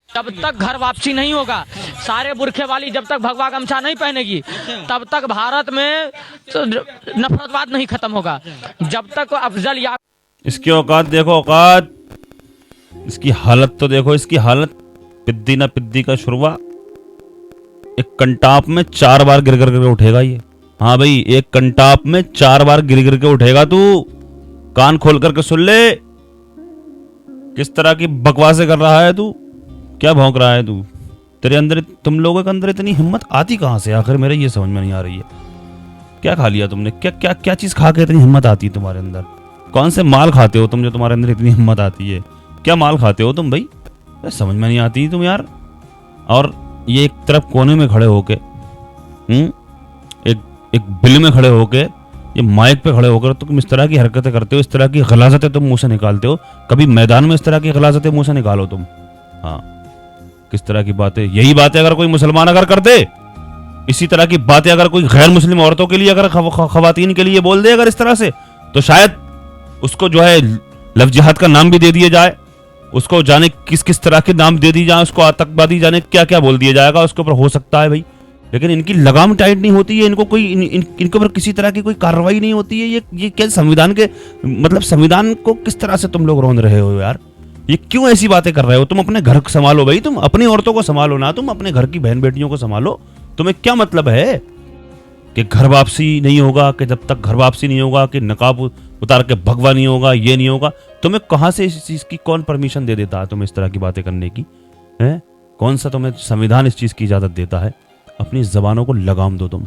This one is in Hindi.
तब तक घर वापसी नहीं होगा। सारे बुरखे वाली जब तक भगवा गमछा नहीं पहनेगी तब तक भारत में तो नफरतवाद नहीं खत्म होगा। जब तक अफजल या इसकी औकात देखो, औकात, इसकी हालत तो देखो, इसकी हालत। पिद्दी ना पिद्दी का शुरुआ, एक कंटाप में 4 बार गिर गिर के उठेगा ये। हाँ भाई, एक कंटाप में 4 बार गिर गिर के उठेगा तू। कान खोल करके सुन ले, किस तरह की बकवासें कर रहा है तू, क्या भौंक रहा है तू। तेरे अंदर, तुम लोगों के अंदर इतनी हिम्मत आती कहां से आखिर, मेरे ये समझ में नहीं आ रही है। क्या खा लिया तुमने, क्या क्या क्या चीज खा के इतनी हिम्मत आती है तुम्हारे अंदर? कौन से माल खाते हो तुम जो तुम्हारे अंदर इतनी हिम्मत आती है? क्या माल खाते हो तुम भाई, समझ में नहीं आती तुम यार। और ये एक तरफ कोने में खड़े होके एक बिल में खड़े होके, ये माइक पे खड़े होकर तुम इस तरह की हरकतें करते हो, इस तरह की गलाजतें तुम मुंह से निकालते हो। कभी मैदान में इस तरह की गलाजतें मुंह से निकालो तुम। हाँ, किस तरह की बातें, यही बातें अगर कोई मुसलमान अगर करते, इसी तरह की बातें अगर कोई गैर मुस्लिम औरतों के लिए, अगर खवातीन के लिए बोल दे अगर इस तरह से, तो शायद उसको जो है लव जिहाद का नाम भी दे दिया जाए, उसको जाने किस किस तरह के नाम दे दी जाए, उसको आतंकवादी जाने क्या क्या बोल दिया जाएगा उसके ऊपर, हो सकता है भाई। लेकिन इनकी लगाम टाइट नहीं होती है, इनको कोई इनके ऊपर किसी तरह की कोई कार्रवाई नहीं होती है। ये क्या संविधान के, मतलब संविधान को किस तरह से तुम लोग रोंद रहे हो यार? ये क्यों ऐसी बातें कर रहे हो? तुम अपने घर संभालो भाई, तुम अपनी औरतों को संभालो ना, तुम अपने घर की बहन बेटियों को संभालो। तुम्हें क्या मतलब है कि घर वापसी नहीं होगा, कि जब तक घर वापसी नहीं होगा, कि नकाब उतार के भगवा नहीं होगा, ये नहीं होगा? तुम्हें कहां से इस चीज की कौन परमिशन दे देता है तुम्हें इस तरह की बातें करने की? है कौन सा तुम्हें संविधान इस चीज की इजाजत देता है? अपनी जबानों को लगाम दो तुम।